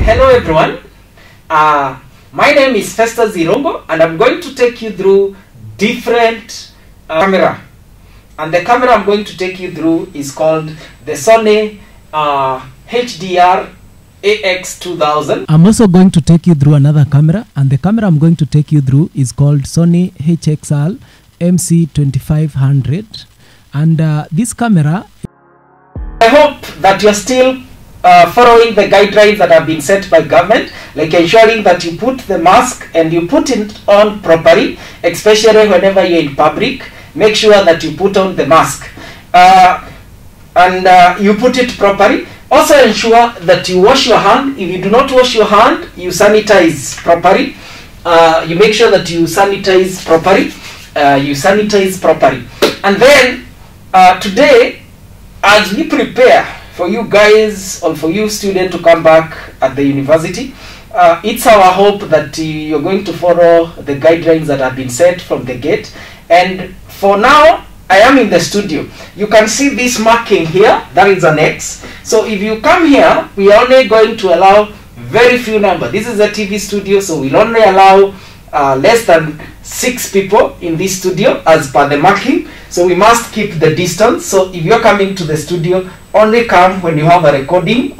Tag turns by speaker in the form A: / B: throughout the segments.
A: Hello everyone, my name is Festus Zirongo and I'm going to take you through different camera, and the camera I'm going to take you through is called the Sony HDR AX2000.
B: I'm also going to take you through another camera, and the camera I'm going to take you through is called Sony HDR MC2500, and this camera,
A: I hope that you're still following the guidelines that have been set by government, like ensuring that you put the mask and you put it on properly, especially whenever you're in public. Make sure that you put on the mask and you put it properly. Also ensure that you wash your hand. If you do not wash your hand, you sanitize properly. You make sure that you sanitize properly. And then today, as we prepare for you guys or for you students to come back at the university, it's our hope that you're going to follow the guidelines that have been set from the gate. And for now, I am in the studio. You can see this marking here, that is an X. So if you come here, we are only going to allow very few numbers. This is a TV studio, so we'll only allow less than 6 people in this studio as per the marking. So we must keep the distance. So if you're coming to the studio, only come when you have a recording.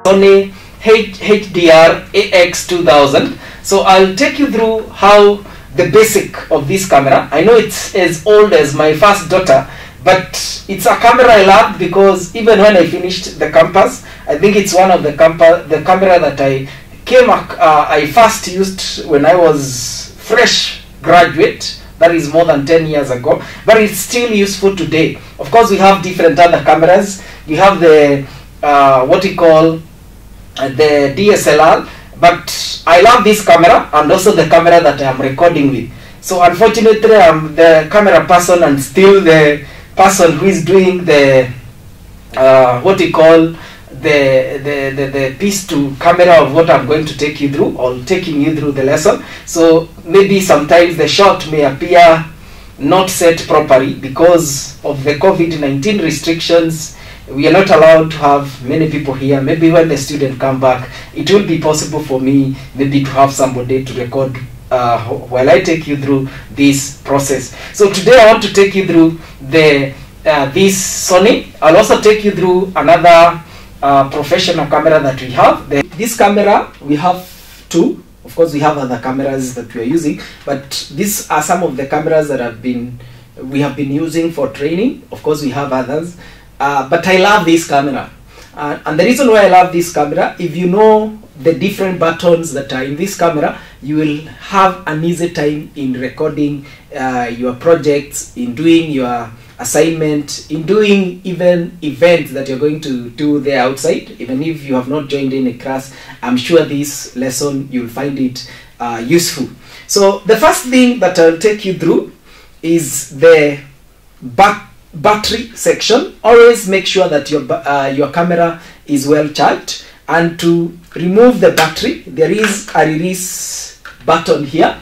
A: Sony HDR AX2000. So I'll take you through how the basic of this camera. I know it's as old as my first daughter, but it's a camera I love because even when I finished the campus, I think it's one of the camera that I first used when I was fresh graduate. That is more than 10 years ago, but it's still useful today. Of course, we have different other cameras. We have the what we call the DSLR, but I love this camera and also the camera that I am recording with. So unfortunately, I'm the camera person and still the person who is doing the what we call the piece to camera of what I'm going to take you through, or taking you through the lesson. So maybe sometimes the shot may appear not set properly because of the COVID-19 restrictions. We are not allowed to have many people here. Maybe when the student come back, it will be possible for me maybe to have somebody to record while I take you through this process. So today I want to take you through the this Sony. I'll also take you through another professional camera that we have. This camera, we have 2. Of course, we have other cameras that we are using, but these are some of the cameras that we have been using for training. Of course, we have others, but I love this camera. And the reason why I love this camera, if you know the different buttons that are in this camera, you will have an easy time in recording your projects, in doing your assignment, in doing even events that you're going to do there outside. Even if you have not joined any class, I'm sure this lesson you'll find it useful. So the first thing that I'll take you through is the battery section. Always make sure that your camera is well charged, and to remove the battery, there is a release button here.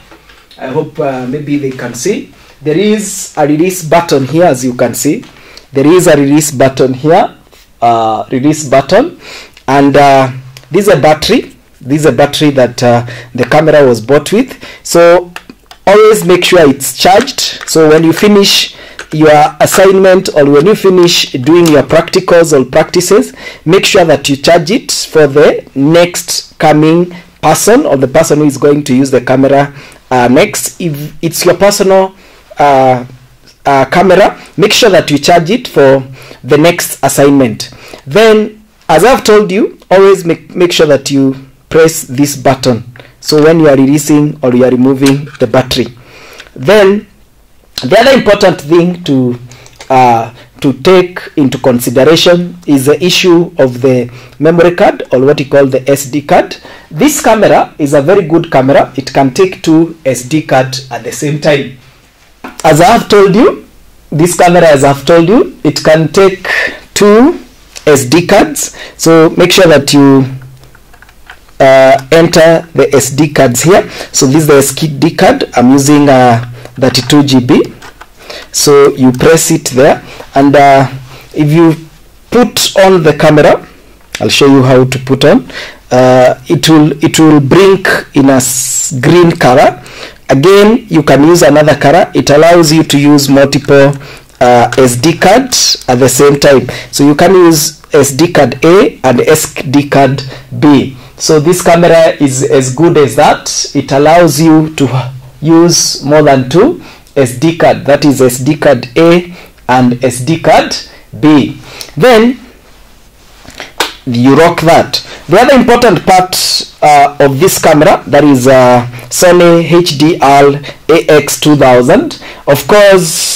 A: I hope maybe they can see. There is a release button here, as you can see. There is a release button here, release button, and this is a battery. This is a battery that the camera was bought with. So always make sure it's charged. So when you finish your assignment, or when you finish doing your practicals or practices, make sure that you charge it for the next coming person, or the person who is going to use the camera next. If it's your personal camera, make sure that you charge it for the next assignment. Then, as I've told you, always make sure that you press this button, so when you are releasing or you are removing the battery. Then the other important thing to take into consideration is the issue of the memory card, or what you call the SD card. This camera is a very good camera. It can take 2 SD cards at the same time. As I have told you, this camera, as I've told you, it can take 2 SD cards. So make sure that you enter the SD cards here. So this is the SD card. I'm using 32 GB. So you press it there, and if you put on the camera, I'll show you how to put on. It will blink in a green color. Again, you can use another color. It allows you to use multiple SD cards at the same time. So you can use SD card A and SD card B. So this camera is as good as that. It allows you to use more than 2 SD card. That is SD card A and SD card B. Then you rock that. The other important part of this camera, that is Sony HDR AX2000, of course,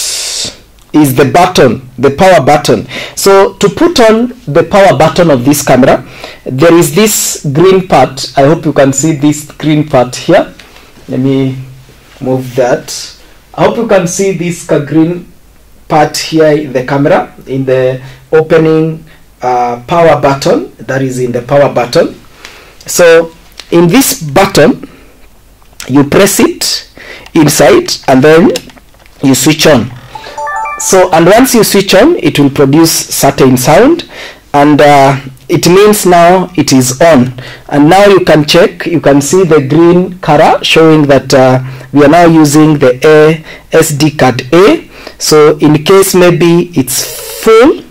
A: is the button, the power button. So to put on the power button of this camera, there is this green part. I hope you can see this green part here. Let me move that. I hope you can see this green part here in the camera, in the opening power button, that is in the power button. So in this button, you press it inside and then you switch on. So, and once you switch on, it will produce certain sound, and it means now it is on. And now you can check, you can see the green color showing that we are now using the SD card A. So in case maybe it's full,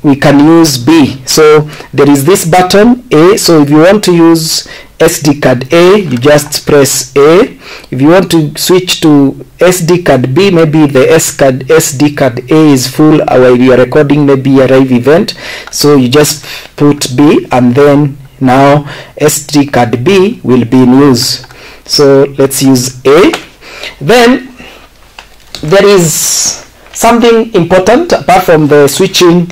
A: we can use B. So there is this button A. So if you want to use SD card A, you just press A. If you want to switch to SD card B, maybe the SD card A is full while you are recording maybe a live event, so you just put B, and then now SD card B will be in use. So let's use A. Then there is something important apart from the switching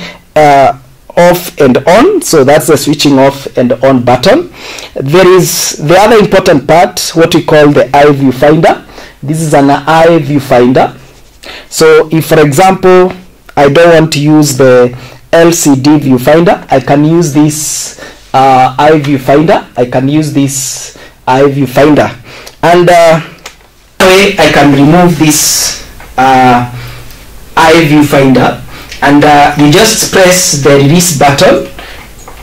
A: off and on. So that's the switching off and on button. There is the other important part, what we call the eye viewfinder. This is an eye viewfinder. So if, for example, I don't want to use the LCD viewfinder, I can use this eye viewfinder. I can use this eye viewfinder, and way I can remove this eye viewfinder, and you just press the release button.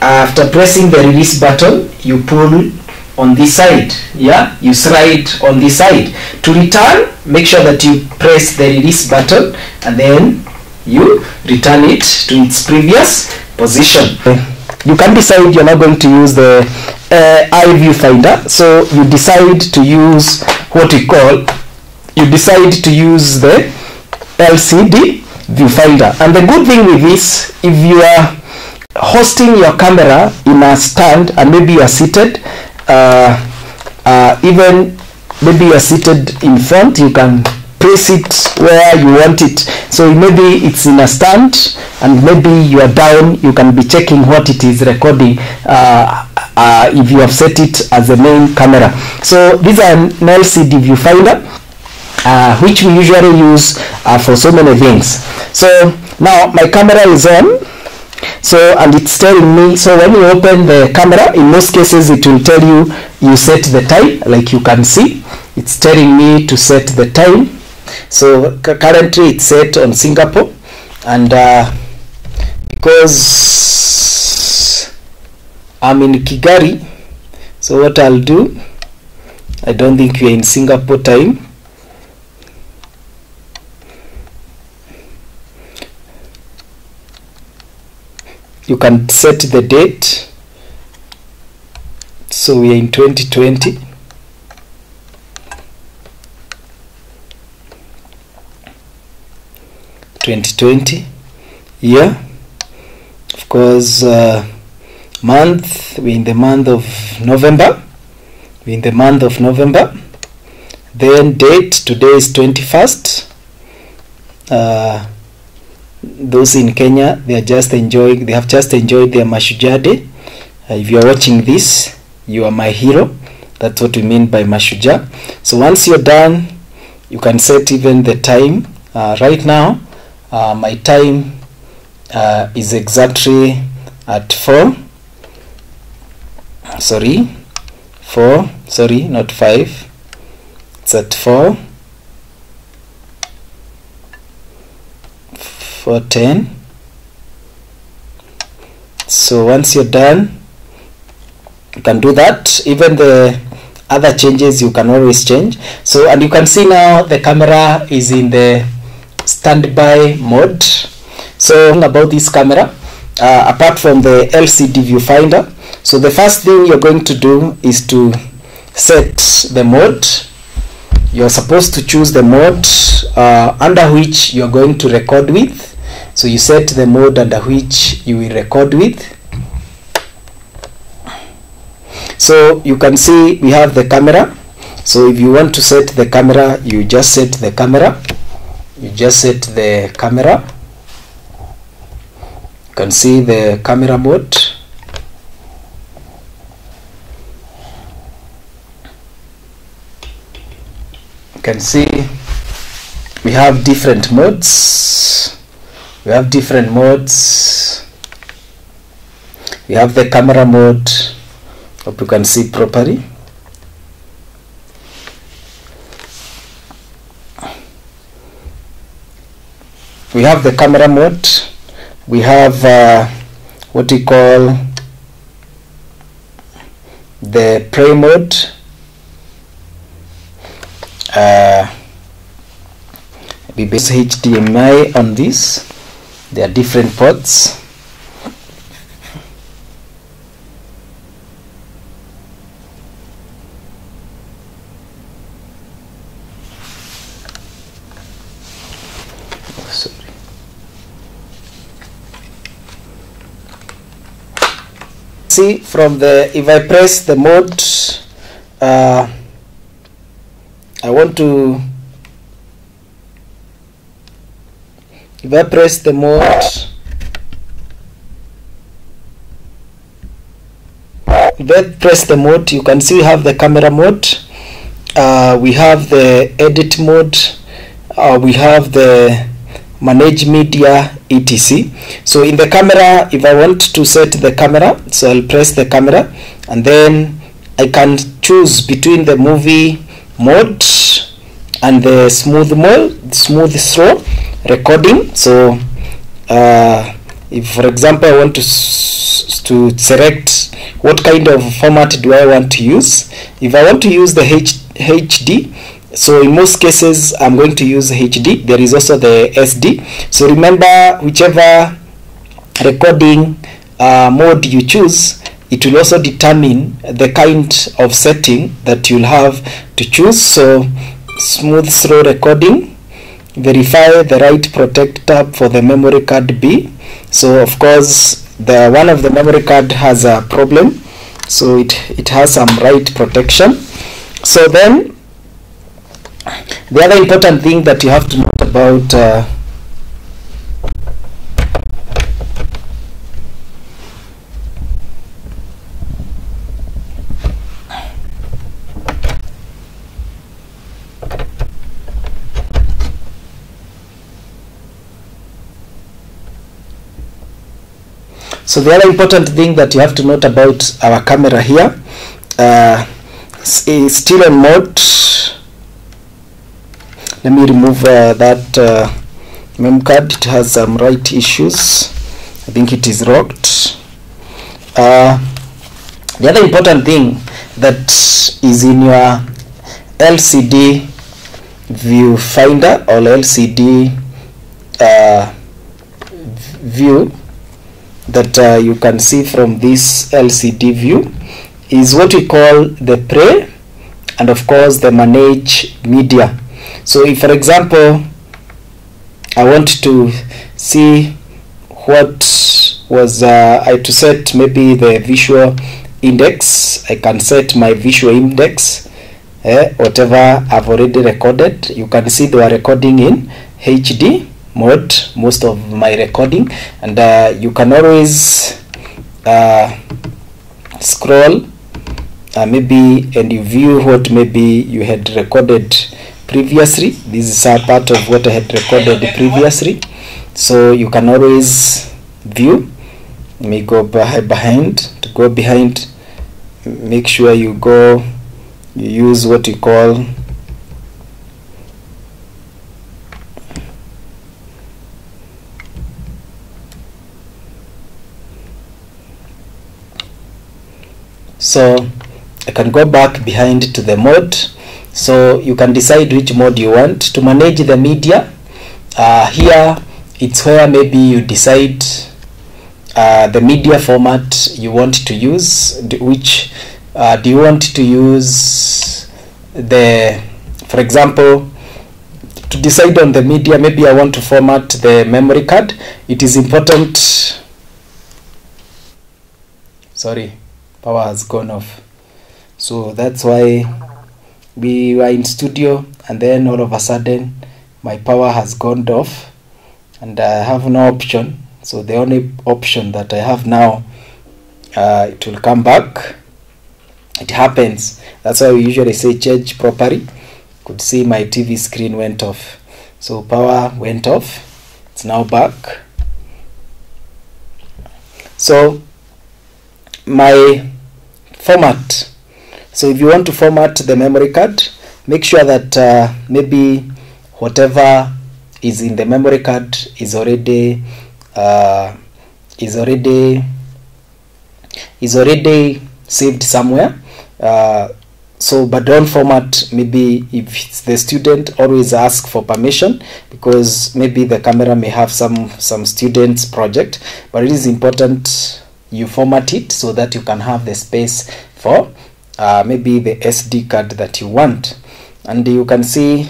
A: After pressing the release button, you pull on this side. Yeah, you slide on this side. To return, make sure that you press the release button and then you return it to its previous position. You can decide you're not going to use the eye viewfinder, so you decide to use what we call, you decide to use the LCD viewfinder. And the good thing with this, if you are hosting your camera in a stand and maybe you are seated, even maybe you are seated in front, you can place it where you want it. So maybe it's in a stand and maybe you are down, you can be checking what it is recording if you have set it as a main camera. So these are an LCD viewfinder, which we usually use for so many things. So now my camera is on, so, and it's telling me, so when you open the camera, in most cases it will tell you set the time. Like you can see, it's telling me to set the time. So currently it's set on Singapore, and because I'm in Kigali, so what I'll do, I don't think we're in Singapore time. You can set the date, so we are in 2020. Yeah, of course. Month, we're in the month of November. Then date, today is 21st. Those in Kenya, they have just enjoyed their Mashujaa Day. If you are watching this, you are my hero. That's what we mean by Mashujaa. So once you're done, you can set even the time. Right now, my time is exactly at 4, not 5. It's at 4:10. So once you're done, you can do that. Even the other changes you can always change. So, and you can see now the camera is in the standby mode. So about this camera, apart from the LCD viewfinder, so the first thing you're going to do is to set the mode. You're supposed to choose the mode under which you're going to record with. So you set the mode under which you will record with. So you can see we have the camera. So if you want to set the camera, you just set the camera. You just set the camera. You can see the camera mode. You can see we have different modes. We have different modes. We have the camera mode. Hope you can see properly. We have the camera mode. We have what we call the play mode. We base HDMI on this. There are different ports. See from the, if I press the mode, I want to, if I press the mode, if I press the mode, you can see we have the camera mode, we have the edit mode, we have the manage media, etc. So in the camera, if I want to set the camera, so I'll press the camera and then I can choose between the movie mode and the smooth mode, smooth throw recording. So if for example I want to select what kind of format do I want to use. If I want to use the HD, so in most cases I'm going to use HD. There is also the SD. So remember, whichever recording mode you choose, it will also determine the kind of setting that you'll have to choose. So smooth throw recording, verify the write protect tab for the memory card B. So of course the one of the memory card has a problem, so it has some write protection. So then the other important thing that you have to note about so the other important thing that you have to note about our camera here is still on mode. Let me remove that mem card. It has some write issues. I think it is locked. The other important thing that is in your LCD viewfinder or LCD view that you can see from this LCD view is what we call the play and of course the manage media. So if for example I want to see what was I to set maybe the visual index, I can set my visual index, whatever I've already recorded. You can see they are recording in HD mode, most of my recording, and you can always scroll maybe and you view what maybe you had recorded previously. This is a part of what I had recorded previously, so you can always view. Let me go behind. To go behind, make sure you use what you call So I can go back behind to the mode. So you can decide which mode you want to manage the media. Here it's where maybe you decide the media format you want to use. Which do you want to use? For example, to decide on the media, maybe I want to format the memory card. It is important. Sorry, power has gone off. So that's why we were in studio and then all of a sudden my power has gone off and I have no option. So the only option that I have now, it will come back. It happens. That's why we usually say change properly. Could see my TV screen went off. So power went off. It's now back. So my format. So if you want to format the memory card, make sure that maybe whatever is in the memory card is already saved somewhere. So but don't format, maybe if it's the student, always ask for permission, because maybe the camera may have some students project, but it is important you format it so that you can have the space for maybe the SD card that you want. And you can see,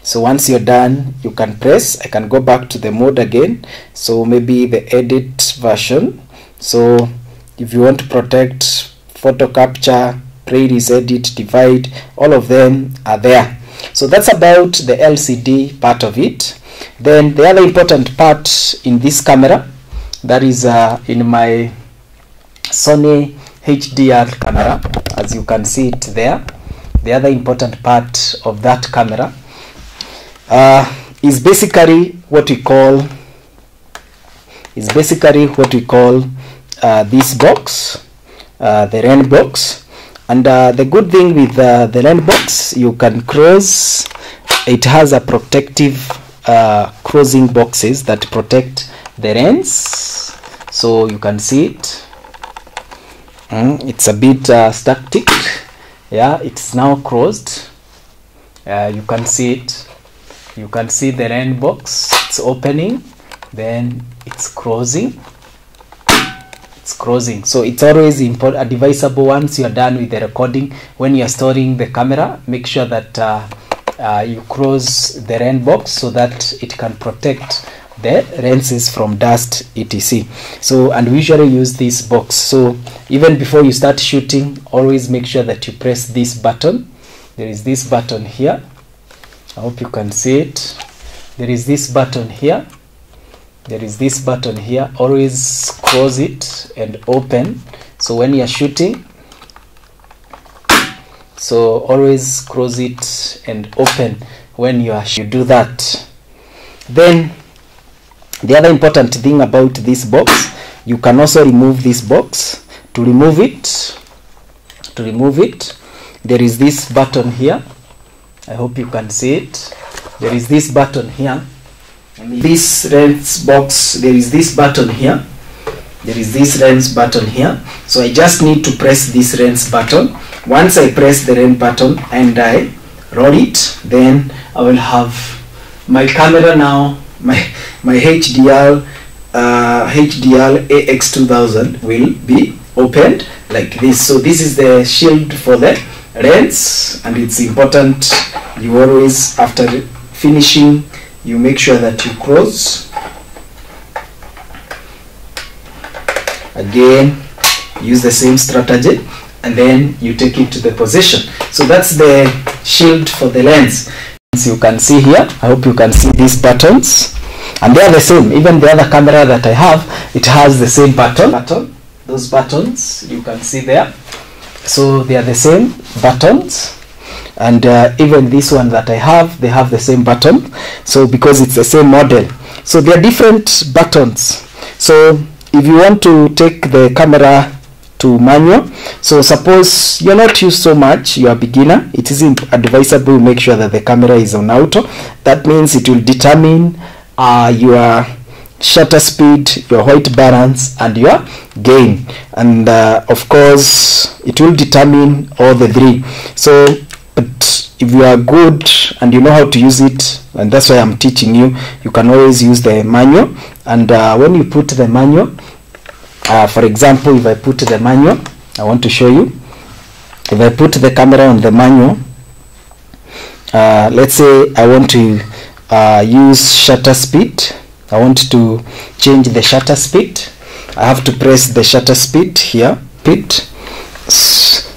A: so once you're done, you can press, I can go back to the mode again. So maybe the edit version. So if you want to protect photo capture, playlist, edit, divide, all of them are there. So that's about the LCD part of it. Then the other important part in this camera, that is in my Sony HDR camera, as you can see it there. The other important part of that camera is basically what we call this box, the REN box. And the good thing with the REN box, you can cross. It has a protective crossing boxes that protect the RENs. So you can see it. It's a bit static. Yeah, it's now closed. You can see it. You can see the REN box. It's opening, then it's closing. It's closing. So it's always important, advisable once you are done with the recording, when you are storing the camera, make sure that you close the REN box so that it can protect the lenses from dust, etc. So, and we usually use this box. So even before you start shooting, always make sure that you press this button. There is this button here. I hope you can see it. There is this button here. There is this button here. Always close it and open. So when you are shooting, so always close it and open when you do that. Then the other important thing about this box, you can also remove this box. To remove it, there is this button here. I hope you can see it. There is this button here. This lens box, there is this button here. There is this lens button here. So I just need to press this lens button. Once I press the lens button and I roll it, then I will have my camera now. My HDR AX2000 will be opened like this. So this is the shield for the lens, and it's important you always, after finishing, you make sure that you close. Again, use the same strategy, and then you take it to the position. So that's the shield for the lens. As you can see here, I hope you can see these buttons, and they are the same. Even the other camera that I have, it has the same button. Those buttons you can see there, so they are the same buttons. And even this one that I have, they have the same button. So because it's the same model, so they are different buttons. So if you want to take the camera to manual, so suppose you're not used so much, you're a beginner, it is advisable make sure that the camera is on auto. That means it will determine your shutter speed, your white balance, and your gain. And of course it will determine all the three. So but if you are good and you know how to use it, and that's why I'm teaching you, you can always use the manual. And when you put the manual, for example, if I put the manual, I want to show you. If I put the camera on the manual, let's say I want to use shutter speed. I want to change the shutter speed. I have to press the shutter speed here,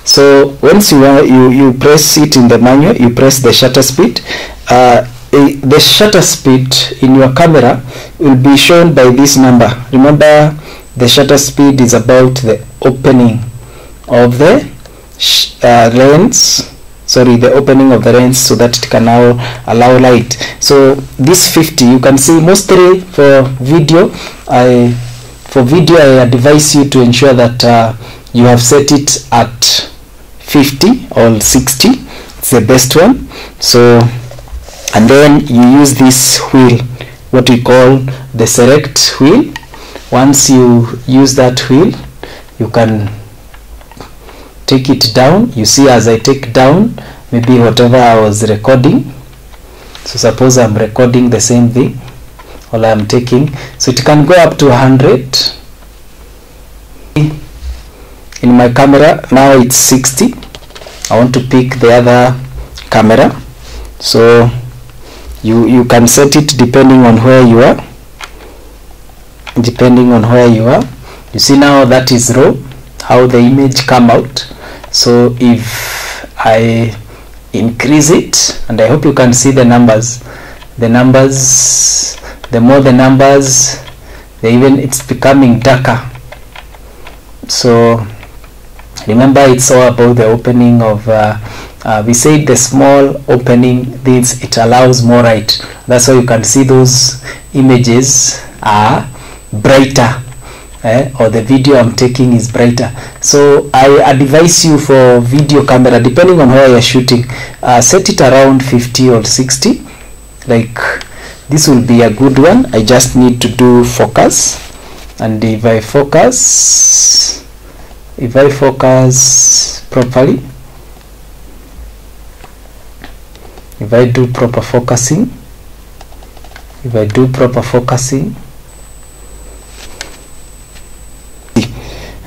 A: so once you press it in the manual, you press the shutter speed. The shutter speed in your camera will be shown by this number. Remember, the shutter speed is about the opening of the lens. Sorry, the opening of the lens, so that it can now allow light. So this 50, you can see mostly for video. I advise you to ensure that you have set it at 50 or 60. It's the best one. So, and then you use this wheel, what we call the select wheel. Once you use that wheel, you can take it down. You see, as I take down, maybe whatever I was recording, so suppose I'm recording the same thing, or I'm taking, so it can go up to 100. In my camera now it's 60. I want to pick the other camera, so you can set it depending on where you are. You see now that is raw, how the image come out. So if I increase it, and I hope you can see the numbers, the more the numbers, it's becoming darker. So remember, it's all about the opening of we said the small opening, it allows more light. That's why you can see those images are brighter, or the video I'm taking is brighter. So I advise you, for video camera, depending on where you're shooting, set it around 50 or 60. Like this will be a good one. I just need to do focus, and if I focus properly, if I do proper focusing,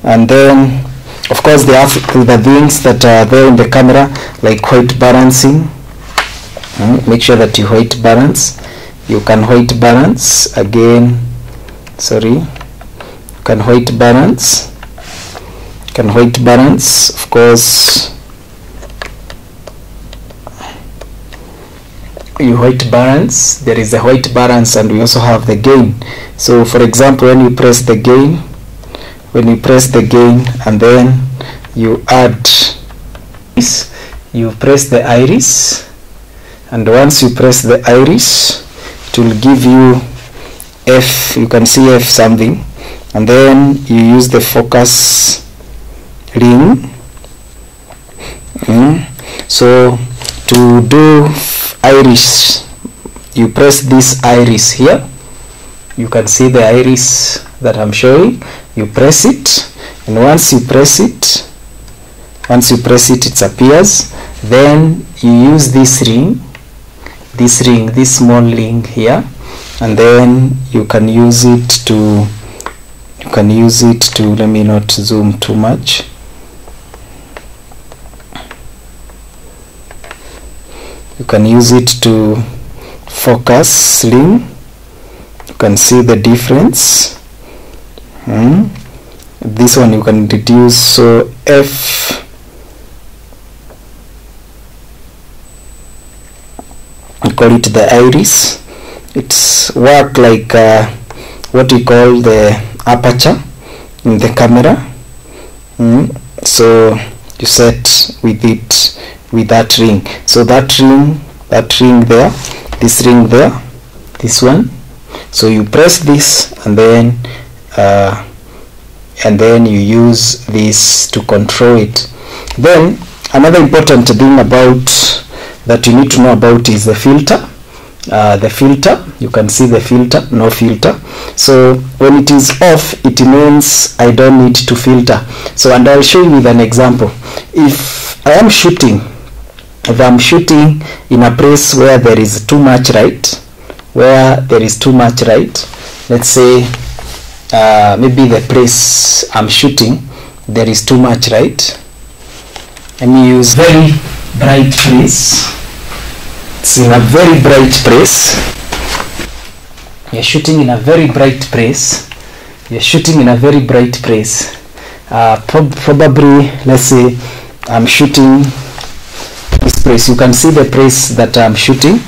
A: and then of course they have the things that are there in the camera, like white balancing. Make sure that you white balance. You can white balance again, you can white balance, of course. You white balance, there is a white balance, and we also have the gain. So for example, when you press the gain, and then you add this, you press the iris, and once you press the iris, it will give you F. You can see F something, and then you use the focus ring. So to do iris, you press this iris here. You can see the iris that I'm showing. You press it, and once you press it, it appears. Then you use this ring, this small ring here, and then you can use it to, let me not zoom too much. You can use it to focus ring. You can see the difference. This one you can reduce, so F, we call it the iris. It's work like what we call the aperture in the camera. So you set with it with that ring. So that ring there, this ring there, this one. So you press this, and then you use this to control it. Then another important thing that you need to know about is the filter. You can see the filter, no filter. So when it is off, it means I don't need to filter. So, and I'll show you with an example. If I am shooting, if I'm shooting in a place where there is too much light, let's say maybe the place I'm shooting, there is too much light. Let me use very bright place. It's in a very bright place. You're shooting in a very bright place. Probably, let's say I'm shooting this place. You can see the place that I'm shooting.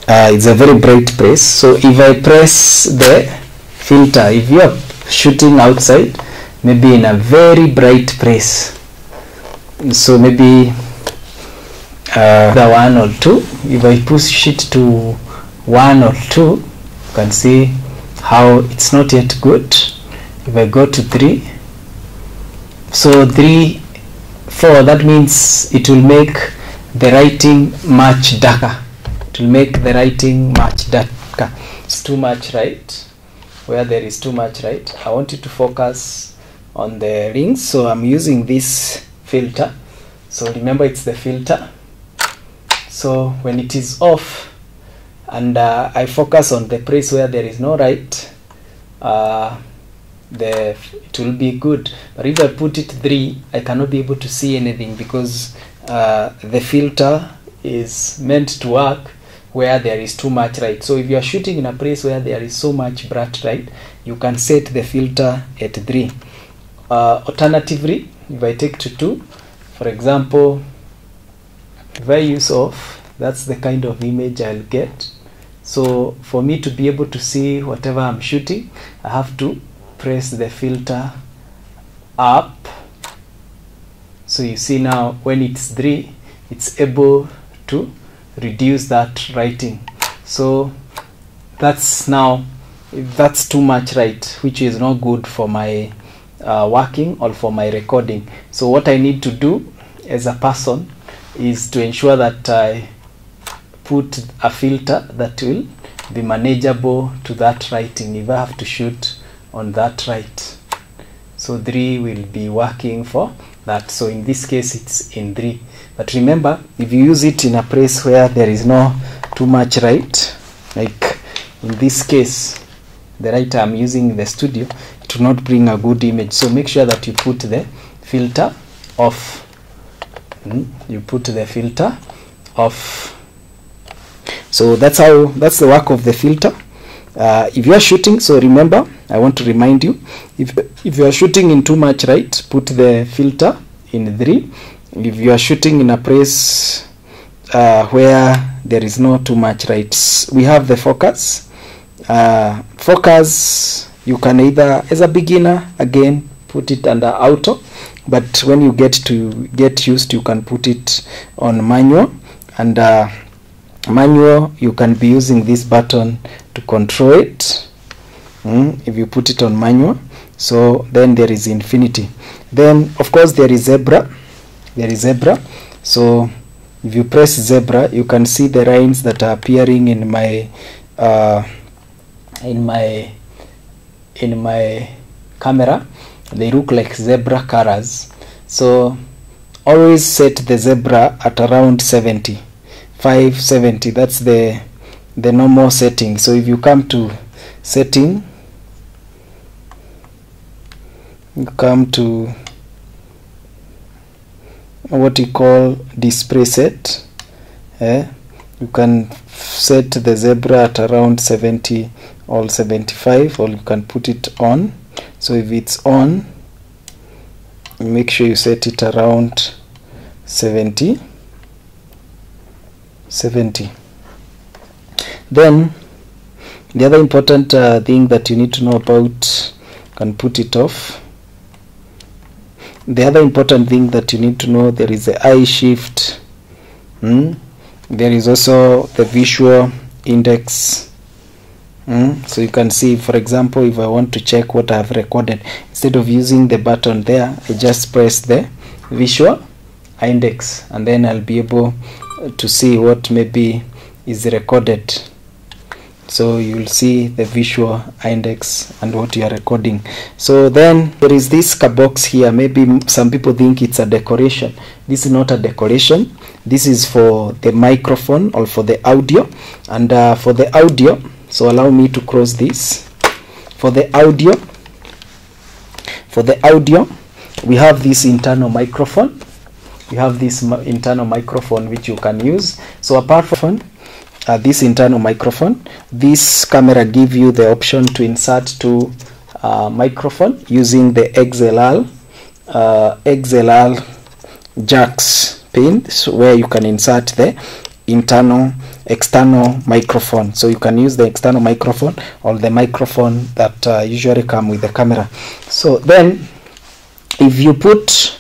A: It's a very bright place. So if I press the filter, if you are shooting outside, maybe in a very bright place, so maybe the 1 or 2, if I push it to 1 or 2, you can see how it's not yet good. If I go to 3, so 3, 4, that means it will make the writing much darker. It's too much right. Where there is too much right, I want you to focus on the rings. So I'm using this filter. So remember, it's the filter. So when it is off and I focus on the place where there is no light, it will be good. But if I put it 3, I cannot be able to see anything, because the filter is meant to work where there is too much light. So if you are shooting in a place where there is so much bright light, you can set the filter at 3. Alternatively, if I take to 2, for example, if I use off, that's the kind of image I'll get. So for me to be able to see whatever I'm shooting, I have to press the filter up. So you see now when it's 3, it's able to reduce that writing. So that's now, if that's too much right, which is not good for my working or for my recording. So what I need to do as a person is to ensure that I put a filter that will be manageable to that writing if I have to shoot on that right. So 3 will be working for that. So in this case it's in 3. But remember, if you use it in a place where there is no too much light, like in this case, the light I'm using in the studio, it will not bring a good image. So make sure that you put the filter off. So that's the work of the filter. If you are shooting, so remember, I want to remind you, if you are shooting in too much light, put the filter in 3. If you are shooting in a place where there is not too much light, we have the focus. Focus, you can either, as a beginner, again, put it under auto, but when you get used, you can put it on manual. And manual, you can be using this button to control it. If you put it on manual, so then there is infinity. Then of course there is zebra. So if you press zebra, you can see the lines that are appearing in my camera. They look like zebra colors. So always set the zebra at around 70. 570, that's the normal setting. So if you come to setting, you come to what you call display set. You can set the zebra at around 70 or 75, or you can put it on. So if it's on, make sure you set it around 70. Then the other important thing that you need to know about, can put it off. The other important thing that you need to know, there is the eye shift. There is also the visual index. So you can see, for example, if I want to check what I have recorded, instead of using the button there, I just press the visual index, and then I'll be able to see what maybe is recorded. so you'll see the visual index and what you are recording. So then there is this box here. Maybe some people think it's a decoration. This is not a decoration. This is for the microphone or for the audio. And for the audio, so allow me to cross this. For the audio, we have this internal microphone. You have this internal microphone which you can use. So apart from this internal microphone, this camera gives you the option to insert to microphone using the XLR jacks pins, where you can insert the external microphone. So you can use the external microphone or the microphone that usually come with the camera. So then if you put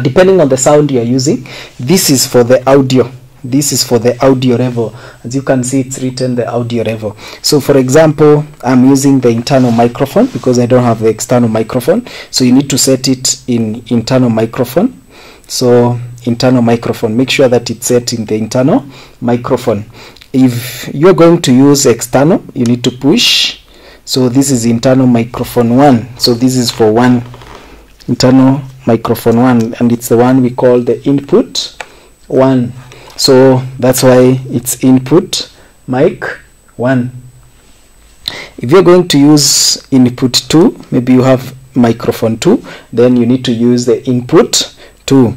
A: depending on the sound you are using, this is for the audio. This is for the audio level. As you can see, it's written the audio level. So for example, I'm using the internal microphone because I don't have the external microphone. So you need to set it in internal microphone. So internal microphone, make sure that it's set in the internal microphone. If you're going to use external, you need to push. So this is internal microphone 1. So this is for one internal microphone 1, and it's the one we call the input 1. So that's why it's input mic 1. If you're going to use input 2, maybe you have microphone 2, then you need to use the input 2.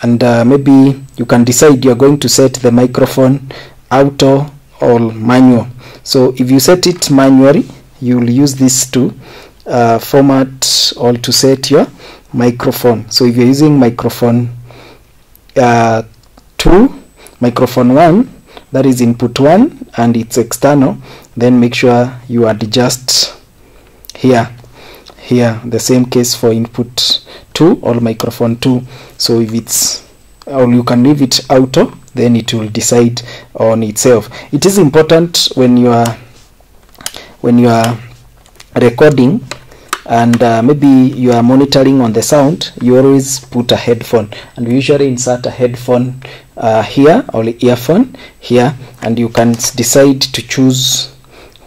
A: And maybe you can decide you're going to set the microphone auto or manual. So if you set it manually, you'll use this to format or to set your microphone. So if you're using microphone 2, microphone 1, that is input 1 and it's external, then make sure you adjust here. The same case for input 2 or microphone 2. So if it's, or you can leave it auto, then it will decide on itself. It is important when you are recording and maybe you are monitoring on the sound, you always put a headphone, and we usually insert a headphone here or earphone here, and you can decide to choose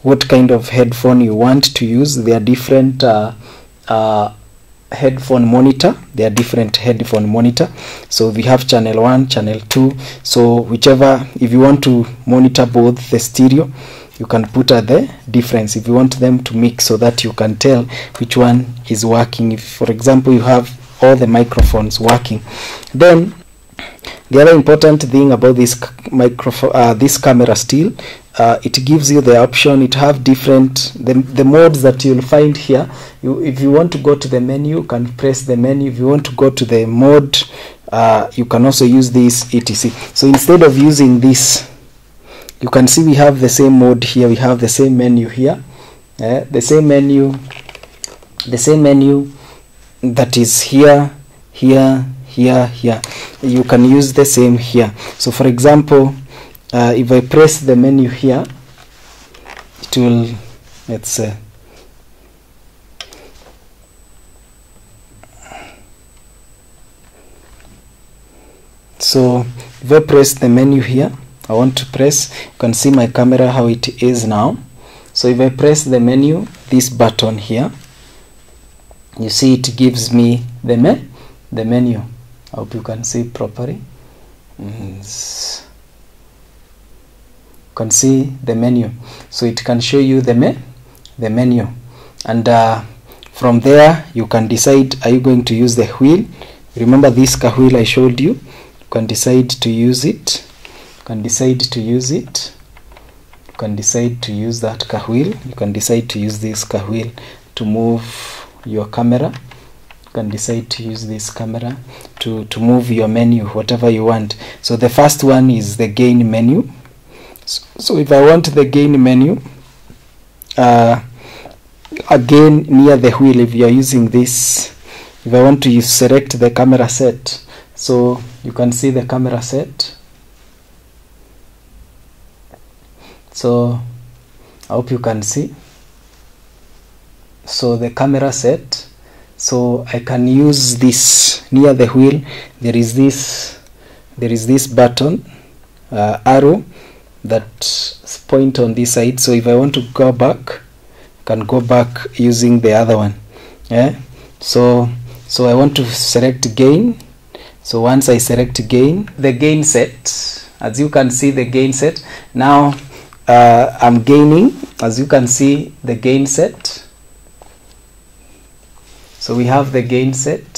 A: what kind of headphone you want to use. There are different headphone monitor. There are different headphone monitor. So we have channel 1, channel 2. So whichever, if you want to monitor both the stereo, you can put the difference if you want them to mix, so that you can tell which one is working. If for example you have all the microphones working, then the other important thing about this microphone, this camera still, it gives you the option. It have different the modes that you'll find here. If you want to go to the menu, you can press the menu. If you want to go to the mode, you can also use this etc. So instead of using this, you can see we have the same mode here. We have the same menu here, the same menu that is here. You can use the same here. So for example, if I press the menu here, it will, let's say, so if I press the menu here, I want to press, you can see my camera how it is now. So if I press the menu, this button here, you see it gives me the menu. I hope you can see properly. You can see the menu, so it can show you the menu, and from there you can decide, are you going to use the wheel? Remember this wheel I showed you? You can decide to use it. You can decide to use it. You can decide to use that wheel. You can decide to use this wheel to move your camera. You can decide to use this camera to move your menu, whatever you want. So the first one is the gain menu. So if I want the gain menu, again near the wheel, if you are using this, if I want to select the camera set, so you can see the camera set. So I hope you can see. So the camera set, so I can use this near the wheel. There is this button, arrow, that point on this side. So if I want to go back, I can go back using the other one. Yeah. So I want to select gain. So once I select gain, the gain set, as you can see, the gain set. Now I'm gaining, as you can see, the gain set. So we have the gain set.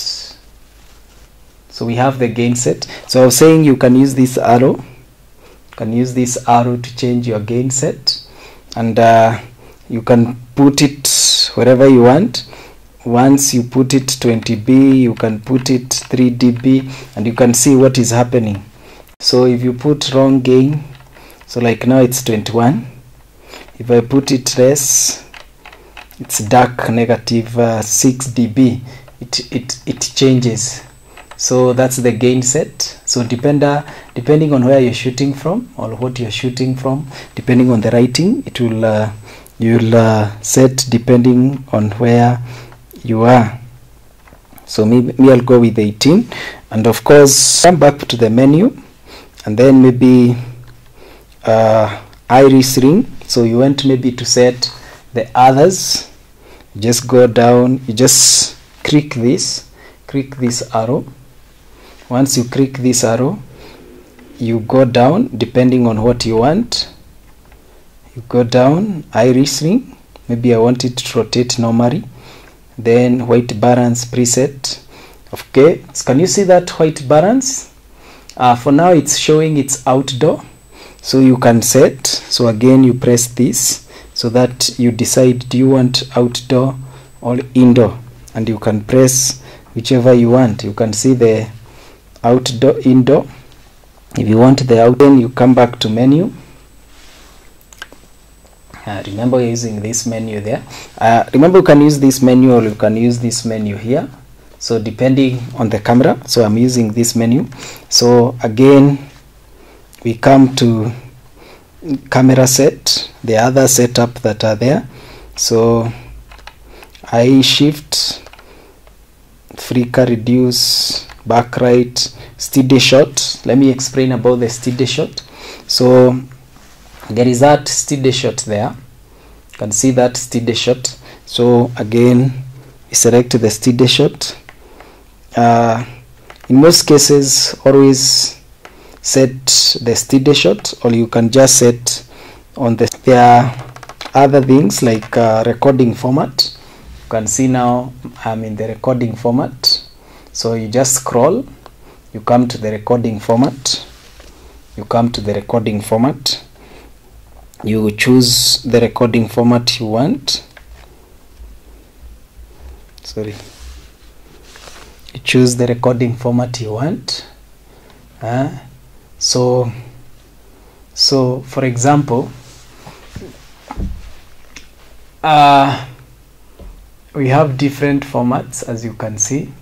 A: So we have the gain set. So I was saying you can use this arrow. You can use this arrow to change your gain set, and you can put it wherever you want. Once you put it 20 dB, you can put it 3 dB, and you can see what is happening. So if you put wrong gain, so like now it's 21. If I put it less, it's dark, negative 6 dB. It changes. So that's the gain set. So depending on where you're shooting from or what you're shooting from, depending on the writing, it will you'll set depending on where you are. So me I'll go with 18, and of course come back to the menu, and then maybe iris ring. So you want maybe to set the others. Just go down, you just click this arrow. Once you click this arrow, you go down depending on what you want. You go down, iris ring, maybe I want it to rotate normally. Then white balance preset. Okay, so can you see that white balance? For now it's showing it's outdoor, so you can set. So again you press this so that you decide, do you want outdoor or indoor, and you can press whichever you want. You can see the outdoor, indoor. If you want the outdoor, then you come back to menu. Remember using this menu there. Remember you can use this menu or you can use this menu here. So depending on the camera. So I'm using this menu. So again, we come to camera set, the other setup that are there. So I shift, flicker, reduce, back right, steady shot. Let me explain about the steady shot. So there is that steady shot there. You can see that steady shot. So again, we select the steady shot. In most cases, always set the steady shot, or you can just set on the. There are other things like recording format. You can see now I'm in the recording format. So you just scroll, you come to the recording format. You come to the recording format. You choose the recording format you want. Sorry. You choose the recording format you want. So for example, we have different formats, as you can see.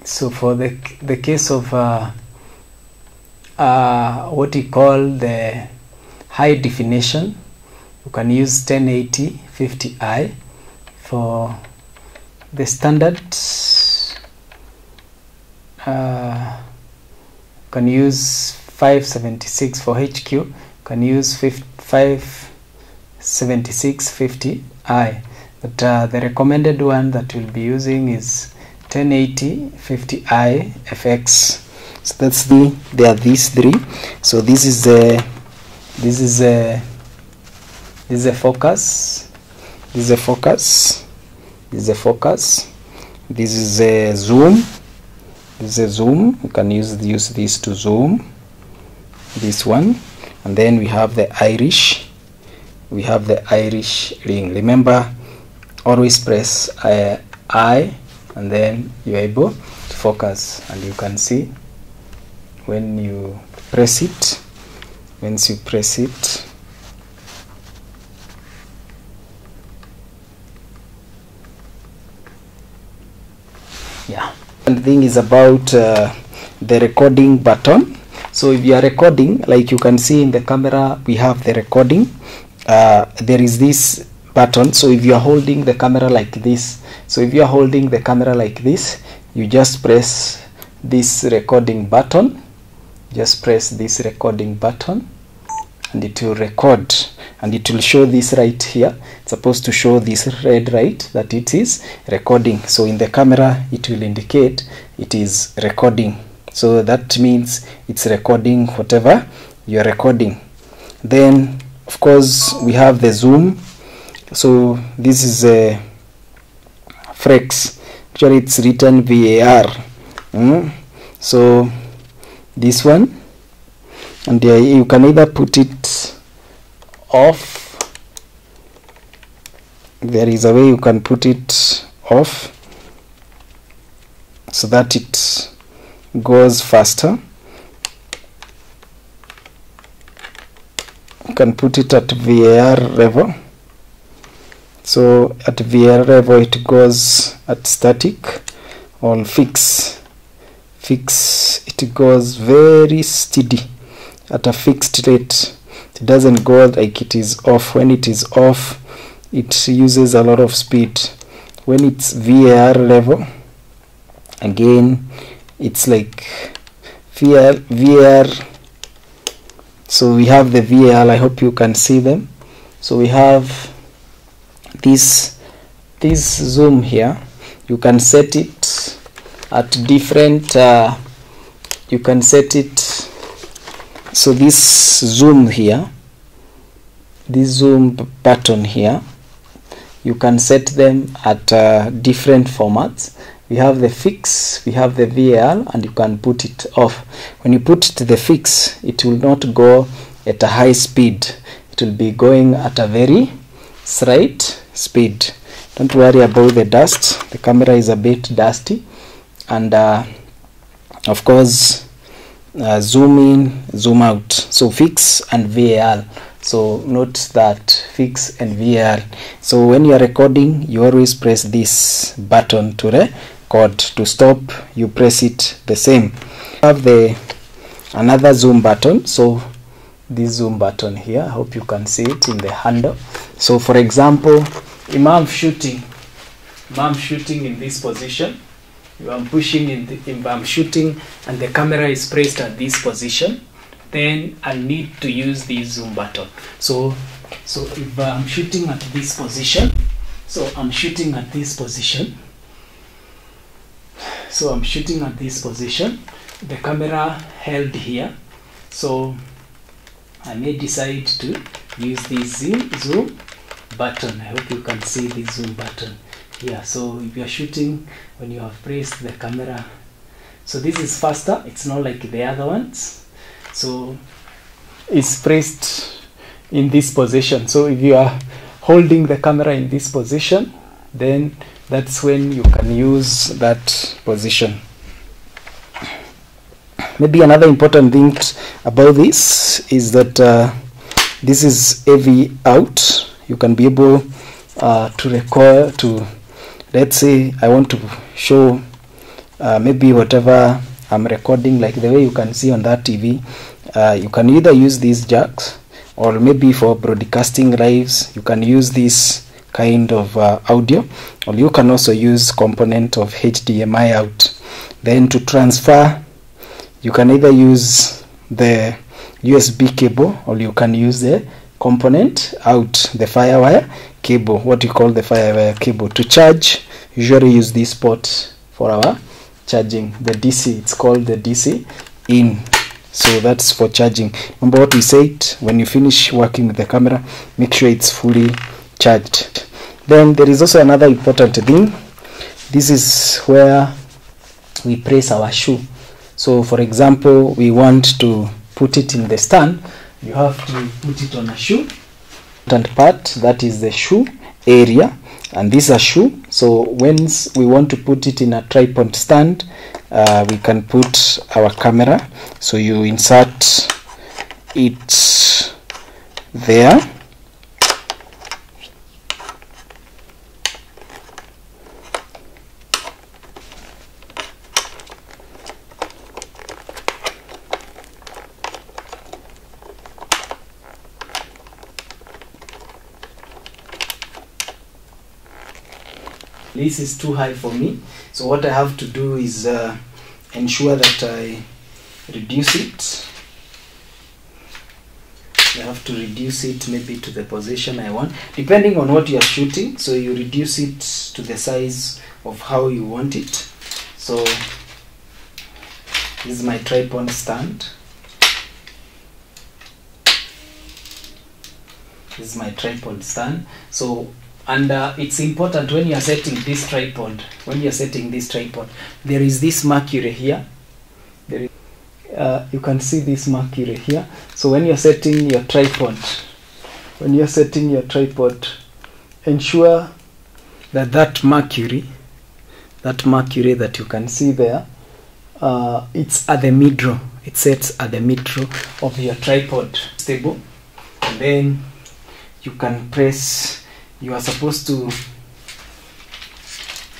A: So for the case of what we call the high definition, you can use 1080 50i. For the standard, you can use 576. For HQ, you can use 576 50i. But the recommended one that we'll be using is 1080 50i FX. So that's there are these three. So this is a focus. This is a focus. This is a focus. This is a zoom. This is a zoom. You can use this to zoom. This one, and then we have the Irish. We have the Irish ring. Remember, always press I, and then you're able to focus, and you can see when you press it. Once you press it, yeah. And the thing is about the recording button. So if you are recording, like you can see in the camera, we have the recording. There is this button. So if you are holding the camera like this, you just press this recording button. just press this recording button and it will record, and it will show this right here. It's supposed to show this red right that it is recording. So in the camera it will indicate it is recording. So that means it's recording whatever you're recording. Then of course we have the zoom. So this is a Frex. Actually it's written VAR. So this one, and you can either put it off. There is a way you can put it off so that it goes faster. You can put it at VAR level. So at VAR level it goes at static, or fix, it goes very steady at a fixed rate. It doesn't go like it is off. When it is off, it uses a lot of speed. When it's VAR level, again it's like VAR. So we have the VAR. I hope you can see them. So we have this zoom here. You can set it at different you can set it. So this zoom here, this zoom button here, you can set them at different formats. We have the fix, we have the VAR, and you can put it off. When you put it to the fix, it will not go at a high speed. It will be going at a very slight speed. Don't worry about the dust. The camera is a bit dusty. And of course, zoom in, zoom out. So fix and VAR. So note that fix and VAR. So when you are recording, you always press this button to record. To stop, you press it the same. Have another zoom button. So this zoom button here, I hope you can see it in the handle. So for example, if I'm shooting in this position, if I'm shooting and the camera is placed at this position, then I need to use this zoom button. So if I'm shooting at this position, the camera held here, so I may decide to use this zoom button. I hope you can see this zoom button here. So if you are shooting, when you have placed the camera, so this is faster, it's not like the other ones. So it's placed in this position. So if you are holding the camera in this position, then that's when you can use that position. Maybe another important thing about this is that this is AV out. You can be able to record to, let's say I want to show maybe whatever I'm recording, like the way you can see on that TV. You can either use these jacks, or maybe for broadcasting lives you can use this kind of audio, or you can also use component of HDMI out. Then to transfer, you can either use the USB cable, or you can use the component out, the firewire cable, what you call the firewire cable. To charge, usually use this port for our charging, the DC, it's called the DC in. So that's for charging. Remember what we said, when you finish working with the camera, make sure it's fully charged. Then there is also another important thing. This is where we place our shoe. So for example, we want to put it in the stand, you have to put it on a shoe. And part, that is the shoe area, and this is a shoe. So once we want to put it in a tripod stand, we can put our camera. So you insert it there. This is too high for me, so what I have to do is ensure that I reduce it. have to reduce it maybe to the position I want, depending on what you are shooting. So you reduce it to the size of how you want it. So this is my tripod stand. This is my tripod stand. So, and it's important when you are setting this tripod, there is this mercury here. There is, you can see this mercury here. So when you're setting your tripod, ensure that that mercury that you can see there, it's at the middle. It sets at the middle of your tripod, stable. And then you can press. You are supposed to.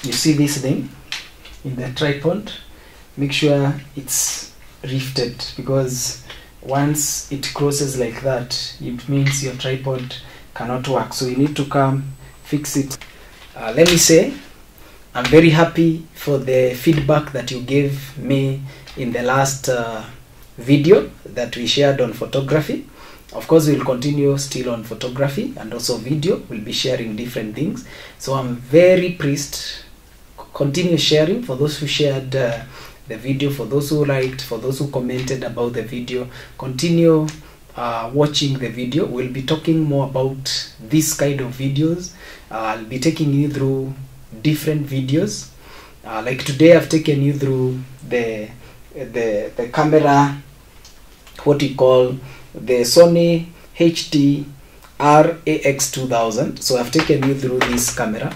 A: You see this thing in the tripod. Make sure it's rifted, because once it crosses like that, it means your tripod cannot work. So you need to come fix it. Let me say, I'm very happy for the feedback that you gave me in the last video that we shared on photography. Of course, we'll continue still on photography and also video. We'll be sharing different things. So I'm very pleased. Continue sharing for those who shared the video, for those who liked, for those who commented about the video. Continue watching the video. We'll be talking more about this kind of videos. I'll be taking you through different videos. Like today, I've taken you through the camera, what we call the Sony HDR AX2000. So I've taken you through this camera.